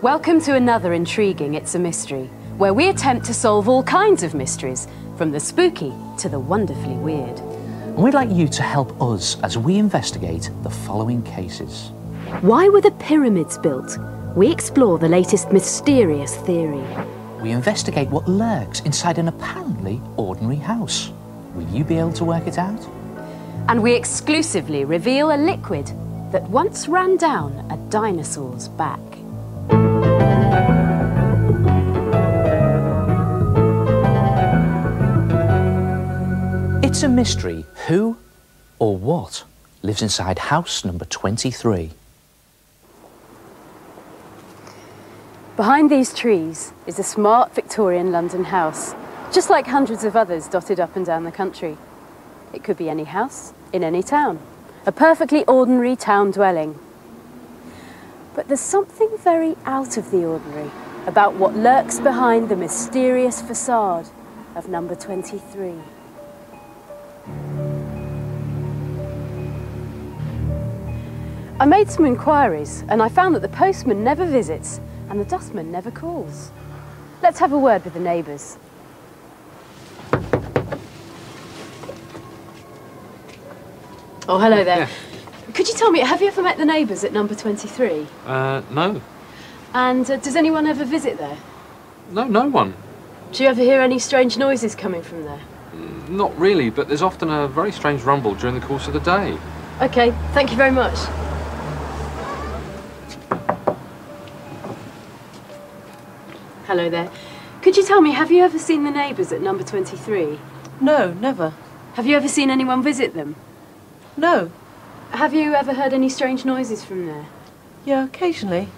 Welcome to another intriguing It's a Mystery, where we attempt to solve all kinds of mysteries, from the spooky to the wonderfully weird. And we'd like you to help us as we investigate the following cases. Why were the pyramids built? We explore the latest mysterious theory. We investigate what lurks inside an apparently ordinary house. Will you be able to work it out? And we exclusively reveal a liquid that once ran down a dinosaur's back. It's a mystery who or what lives inside house number 23. Behind these trees is a smart Victorian London house, just like hundreds of others dotted up and down the country. It could be any house in any town, a perfectly ordinary town dwelling. But there's something very out of the ordinary about what lurks behind the mysterious facade of number 23. I made some inquiries and I found that the postman never visits and the dustman never calls. Let's have a word with the neighbours. Oh, hello there. Yeah. Could you tell me, have you ever met the neighbours at number 23? No. And does anyone ever visit there? No, no one. Do you ever hear any strange noises coming from there? Not really, but there's often a very strange rumble during the course of the day. OK, thank you very much. Hello there. Could you tell me, have you ever seen the neighbours at number 23? No, never. Have you ever seen anyone visit them? No. Have you ever heard any strange noises from there? Yeah, occasionally.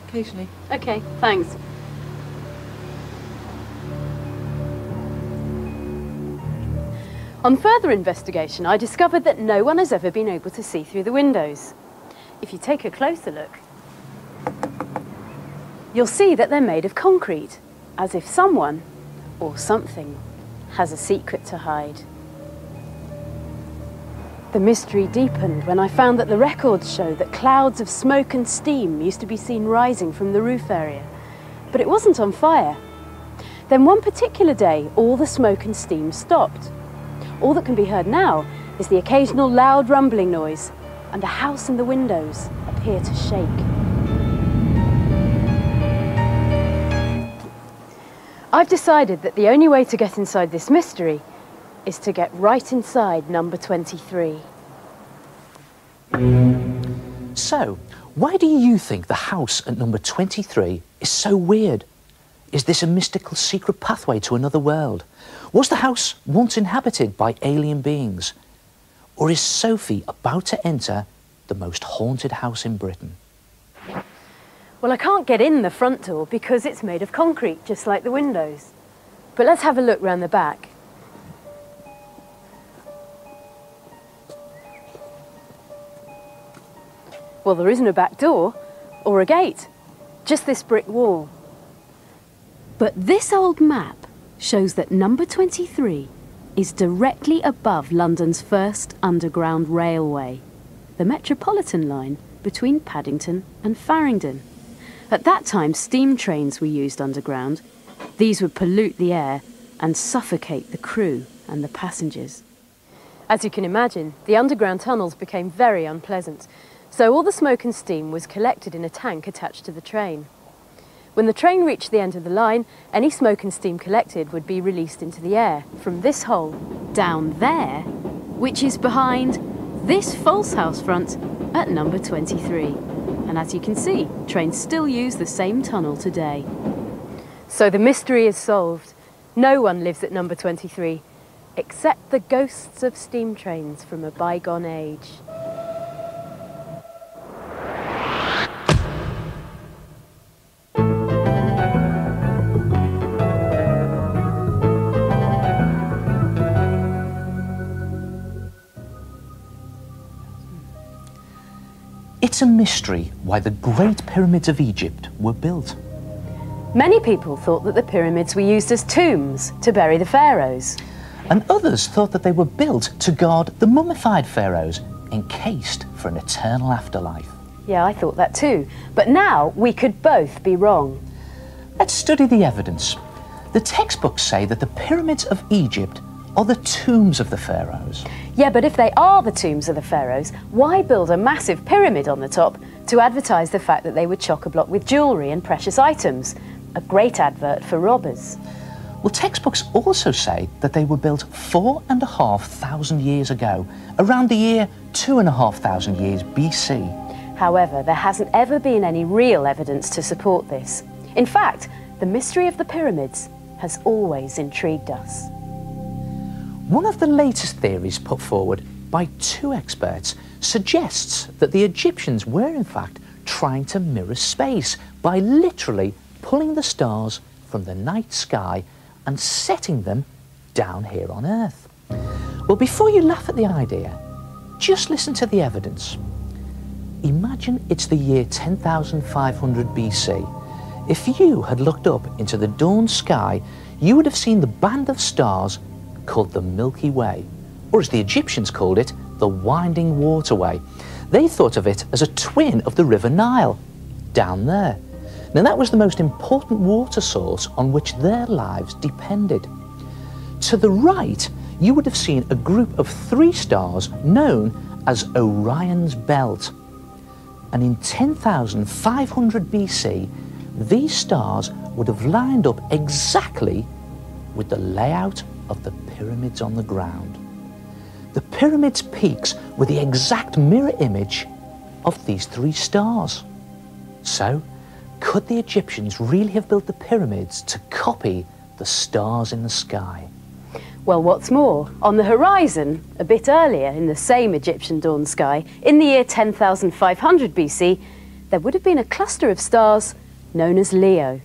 OK, thanks. On further investigation, I discovered that no one has ever been able to see through the windows. If you take a closer look, you'll see that they're made of concrete, as if someone, or something, has a secret to hide. The mystery deepened when I found that the records show that clouds of smoke and steam used to be seen rising from the roof area, but it wasn't on fire. Then one particular day, all the smoke and steam stopped. All that can be heard now is the occasional loud rumbling noise, and the house and the windows appear to shake. I've decided that the only way to get inside this mystery is to get right inside number 23. So, why do you think the house at number 23 is so weird? Is this a mystical secret pathway to another world? Was the house once inhabited by alien beings? Or is Sophie about to enter the most haunted house in Britain? Well, I can't get in the front door because it's made of concrete, just like the windows. But let's have a look round the back. Well, there isn't a back door or a gate, just this brick wall. But this old map shows that number 23 is directly above London's first underground railway, the Metropolitan line between Paddington and Farringdon. At that time, steam trains were used underground. These would pollute the air and suffocate the crew and the passengers. As you can imagine, the underground tunnels became very unpleasant, so all the smoke and steam was collected in a tank attached to the train. When the train reached the end of the line, any smoke and steam collected would be released into the air from this hole down there, which is behind this false house front at number 23. And as you can see, trains still use the same tunnel today. So the mystery is solved. No one lives at number 23, except the ghosts of steam trains from a bygone age. It's a mystery why the Great Pyramids of Egypt were built. Many people thought that the pyramids were used as tombs to bury the pharaohs. And others thought that they were built to guard the mummified pharaohs, encased for an eternal afterlife. Yeah, I thought that too. But now we could both be wrong. Let's study the evidence. The textbooks say that the pyramids of Egypt are the tombs of the pharaohs. Yeah, but if they are the tombs of the pharaohs, why build a massive pyramid on the top to advertise the fact that they were chock-a-block with jewellery and precious items? A great advert for robbers. Well, textbooks also say that they were built 4,500 years ago, around the year 2,500 years BC. However, there hasn't ever been any real evidence to support this. In fact, the mystery of the pyramids has always intrigued us. One of the latest theories put forward by two experts suggests that the Egyptians were in fact trying to mirror space by literally pulling the stars from the night sky and setting them down here on Earth. Well, before you laugh at the idea, just listen to the evidence. Imagine it's the year 10,500 BC. If you had looked up into the dawn sky, you would have seen the band of stars called the Milky Way, or as the Egyptians called it, the Winding Waterway. They thought of it as a twin of the River Nile, down there. Now that was the most important water source on which their lives depended. To the right, you would have seen a group of three stars known as Orion's Belt. And in 10,500 BC, these stars would have lined up exactly with the layout of the pyramids on the ground. The pyramids' peaks were the exact mirror image of these three stars. So, could the Egyptians really have built the pyramids to copy the stars in the sky? Well, what's more, on the horizon, a bit earlier in the same Egyptian dawn sky, in the year 10,500 BC, there would have been a cluster of stars known as Leo.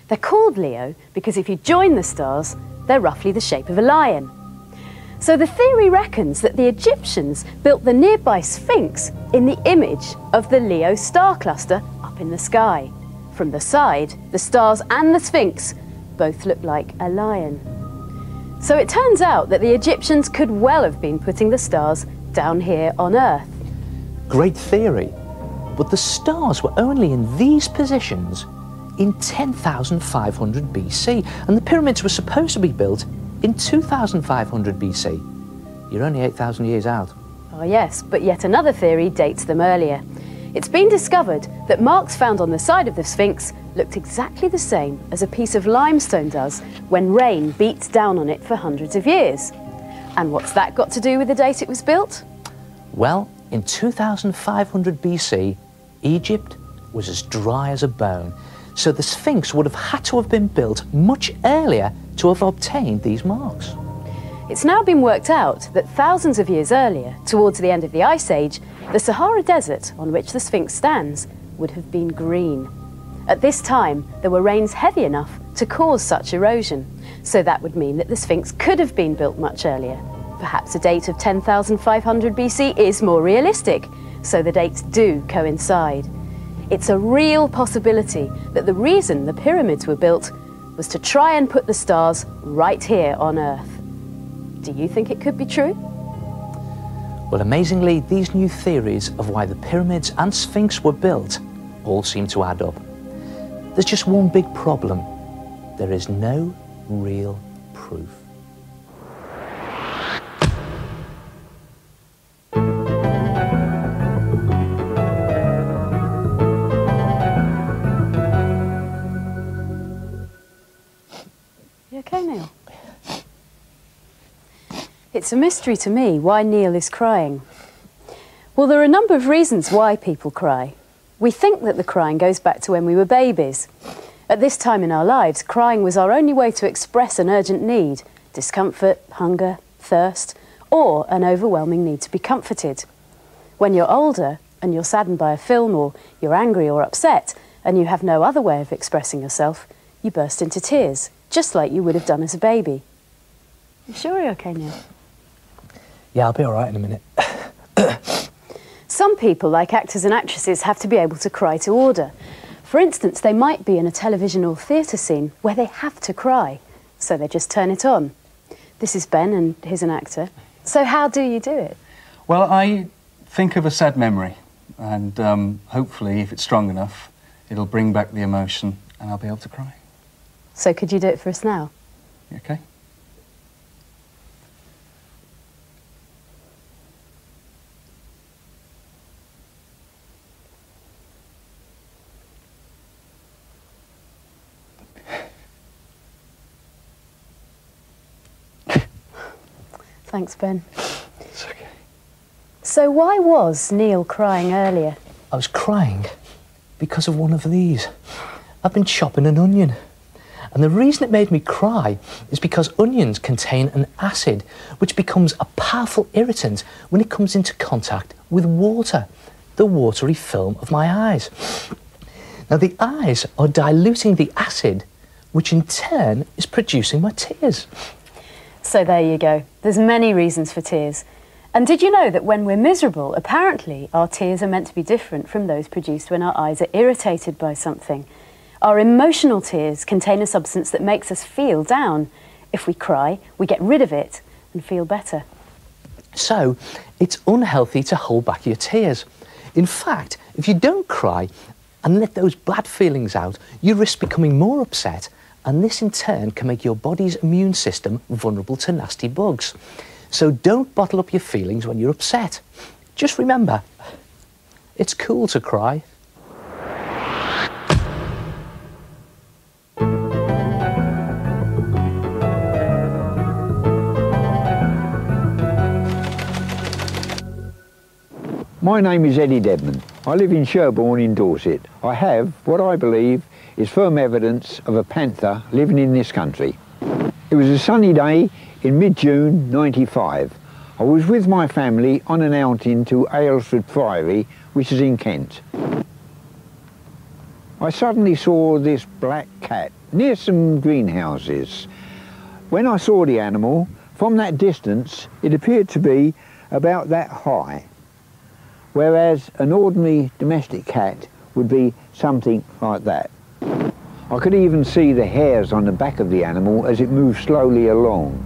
They're called Leo because if you join the stars, they're roughly the shape of a lion. So the theory reckons that the Egyptians built the nearby Sphinx in the image of the Leo star cluster up in the sky. From the side, the stars and the Sphinx both look like a lion. So it turns out that the Egyptians could well have been putting the stars down here on Earth. Great theory, but the stars were only in these positions in 10,500 BC, and the pyramids were supposed to be built in 2,500 BC. You're only 8,000 years out. Oh yes, but yet another theory dates them earlier. It's been discovered that marks found on the side of the Sphinx looked exactly the same as a piece of limestone does when rain beats down on it for hundreds of years. And what's that got to do with the date it was built? Well, in 2,500 BC, Egypt was as dry as a bone, so the Sphinx would have had to have been built much earlier to have obtained these marks. It's now been worked out that thousands of years earlier, towards the end of the Ice Age, the Sahara Desert on which the Sphinx stands would have been green. At this time, there were rains heavy enough to cause such erosion, so that would mean that the Sphinx could have been built much earlier. Perhaps a date of 10,500 BC is more realistic, so the dates do coincide. It's a real possibility that the reason the pyramids were built was to try and put the stars right here on Earth. Do you think it could be true? Well, amazingly, these new theories of why the pyramids and Sphinx were built all seem to add up. There's just one big problem. There is no real proof. You okay, Neil? It's a mystery to me why Neil is crying. Well, there are a number of reasons why people cry. We think that the crying goes back to when we were babies. At this time in our lives, crying was our only way to express an urgent need, discomfort, hunger, thirst, or an overwhelming need to be comforted. When you're older and you're saddened by a film, or you're angry or upset, and you have no other way of expressing yourself, you burst into tears, just like you would have done as a baby. You sure you're okay, Neil? Yeah, I'll be all right in a minute. Some people, like actors and actresses, have to be able to cry to order. For instance, they might be in a television or theatre scene where they have to cry, so they just turn it on. This is Ben, and he's an actor. So how do you do it? Well, I think of a sad memory, and hopefully, if it's strong enough, it'll bring back the emotion and I'll be able to cry. So could you do it for us now? Okay. Thanks, Ben. It's okay. So why was Neil crying earlier? I was crying because of one of these. I've been chopping an onion. And the reason it made me cry is because onions contain an acid which becomes a powerful irritant when it comes into contact with water, the watery film of my eyes. Now the eyes are diluting the acid, which in turn is producing my tears. So there you go. There's many reasons for tears. And did you know that when we're miserable, apparently our tears are meant to be different from those produced when our eyes are irritated by something? Our emotional tears contain a substance that makes us feel down. If we cry, we get rid of it and feel better. So it's unhealthy to hold back your tears. In fact, if you don't cry and let those bad feelings out, you risk becoming more upset, and this in turn can make your body's immune system vulnerable to nasty bugs. So don't bottle up your feelings when you're upset. Just remember, it's cool to cry. My name is Eddie Dedman. I live in Sherborne in Dorset. I have what I believe is firm evidence of a panther living in this country. It was a sunny day in mid-June '95. I was with my family on an outing to Aylesford Priory, which is in Kent. I suddenly saw this black cat near some greenhouses. When I saw the animal, from that distance, it appeared to be about that high, whereas an ordinary domestic cat would be something like that. I could even see the hairs on the back of the animal as it moved slowly along.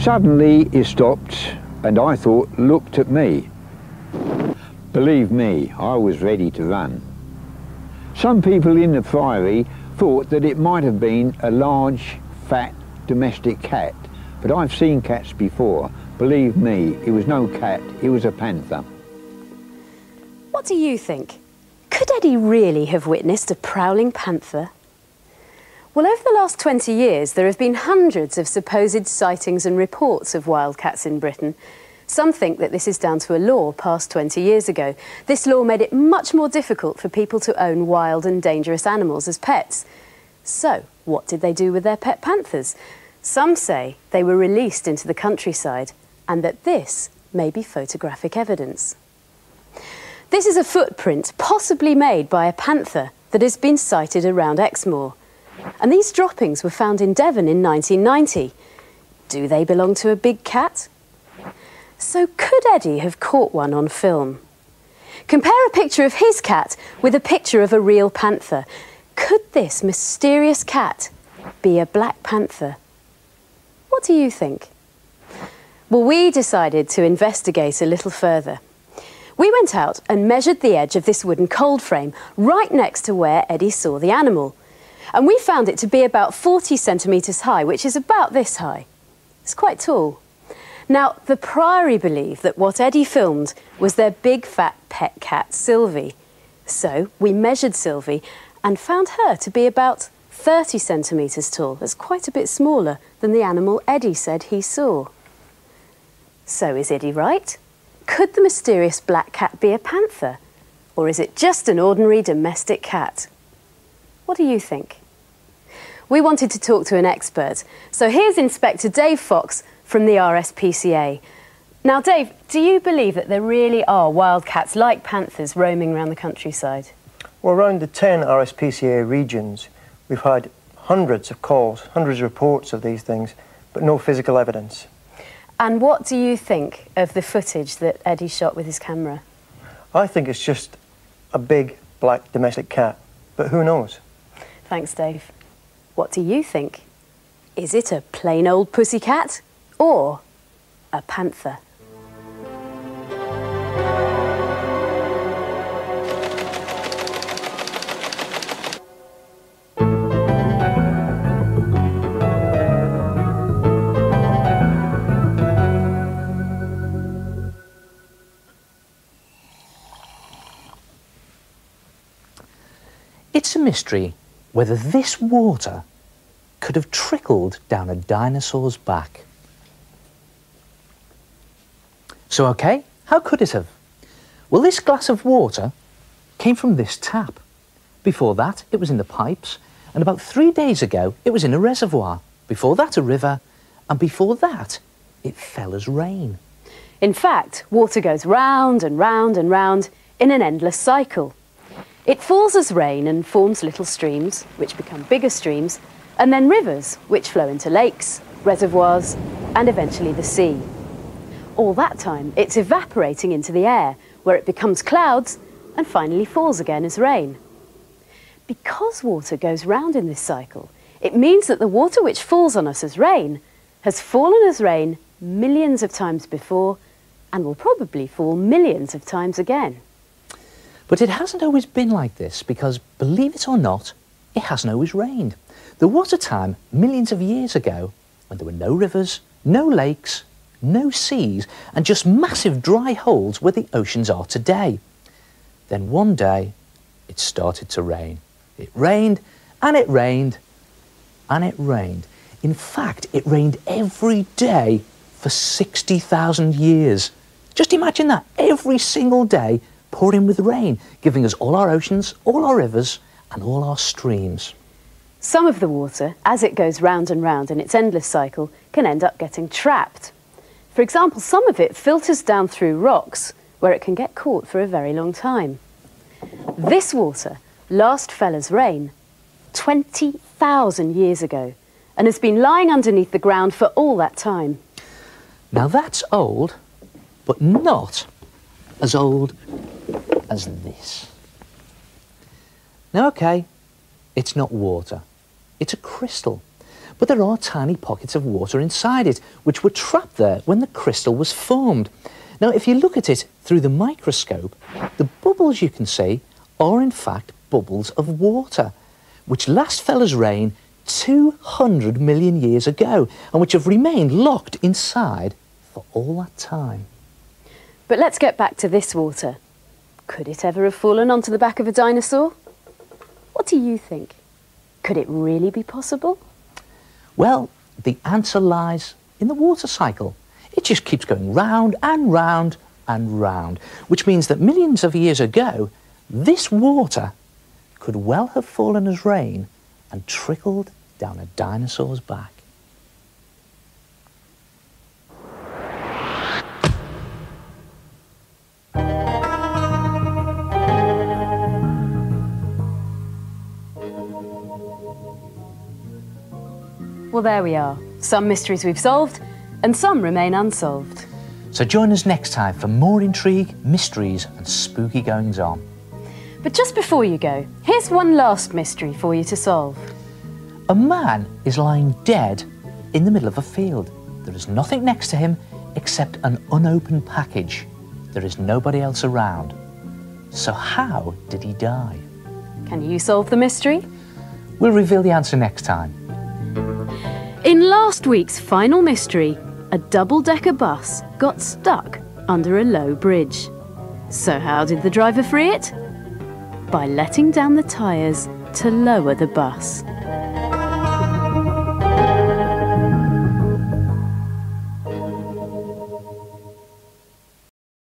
Suddenly it stopped and I thought looked at me. Believe me, I was ready to run. Some people in the priory thought that it might have been a large, fat domestic cat, but I've seen cats before. Believe me, it was no cat, it was a panther. What do you think? Could Eddie really have witnessed a prowling panther? Well, over the last 20 years, there have been hundreds of supposed sightings and reports of wildcats in Britain. Some think that this is down to a law passed 20 years ago. This law made it much more difficult for people to own wild and dangerous animals as pets. So, what did they do with their pet panthers? Some say they were released into the countryside and that this may be photographic evidence. This is a footprint possibly made by a panther that has been sighted around Exmoor. And these droppings were found in Devon in 1990. Do they belong to a big cat? So could Eddie have caught one on film? Compare a picture of his cat with a picture of a real panther. Could this mysterious cat be a black panther? What do you think? Well, we decided to investigate a little further. We went out and measured the edge of this wooden cold frame right next to where Eddie saw the animal. And we found it to be about 40 centimetres high, which is about this high. It's quite tall. Now, the Priory believe that what Eddie filmed was their big fat pet cat, Sylvie. So we measured Sylvie and found her to be about 30 centimetres tall. That's quite a bit smaller than the animal Eddie said he saw. So is Eddie right? Could the mysterious black cat be a panther? Or is it just an ordinary domestic cat? What do you think? We wanted to talk to an expert. So here's Inspector Dave Fox from the RSPCA. Now, Dave, do you believe that there really are wildcats like panthers roaming around the countryside? Well, around the 10 RSPCA regions, we've had hundreds of calls, hundreds of reports of these things, but no physical evidence. And what do you think of the footage that Eddie shot with his camera? I think it's just a big black domestic cat, but who knows? Thanks, Dave. What do you think? Is it a plain old pussycat or a panther? It's a mystery whether this water could have trickled down a dinosaur's back. So, okay, how could it have? Well, this glass of water came from this tap. Before that, it was in the pipes, and about 3 days ago, it was in a reservoir. Before that, a river, and before that, it fell as rain. In fact, water goes round and round and round in an endless cycle. It falls as rain and forms little streams, which become bigger streams, and then rivers, which flow into lakes, reservoirs, and eventually the sea. All that time, it's evaporating into the air, where it becomes clouds and finally falls again as rain. Because water goes round in this cycle, it means that the water which falls on us as rain has fallen as rain millions of times before and will probably fall millions of times again. But it hasn't always been like this because, believe it or not, it hasn't always rained. There was a time, millions of years ago, when there were no rivers, no lakes, no seas, and just massive dry holes where the oceans are today. Then one day, it started to rain. It rained, and it rained, and it rained. In fact, it rained every day for 60,000 years. Just imagine that, every single day pouring with rain, giving us all our oceans, all our rivers, and all our streams. Some of the water, as it goes round and round in its endless cycle, can end up getting trapped. For example, some of it filters down through rocks, where it can get caught for a very long time. This water last fell as rain 20,000 years ago and has been lying underneath the ground for all that time. Now that's old, but not as old as this. Now, okay, it's not water, it's a crystal. But there are tiny pockets of water inside it, which were trapped there when the crystal was formed. Now, if you look at it through the microscope, the bubbles you can see are in fact bubbles of water, which last fell as rain 200 million years ago, and which have remained locked inside for all that time. But let's get back to this water. Could it ever have fallen onto the back of a dinosaur? What do you think? Could it really be possible? Well, the answer lies in the water cycle. It just keeps going round and round and round, which means that millions of years ago, this water could well have fallen as rain and trickled down a dinosaur's back. Well, there we are. Some mysteries we've solved, and some remain unsolved. So join us next time for more intrigue, mysteries and spooky goings-on. But just before you go, here's one last mystery for you to solve. A man is lying dead in the middle of a field. There is nothing next to him except an unopened package. There is nobody else around. So how did he die? Can you solve the mystery? We'll reveal the answer next time. In last week's final mystery, a double-decker bus got stuck under a low bridge. So how did the driver free it? By letting down the tyres to lower the bus.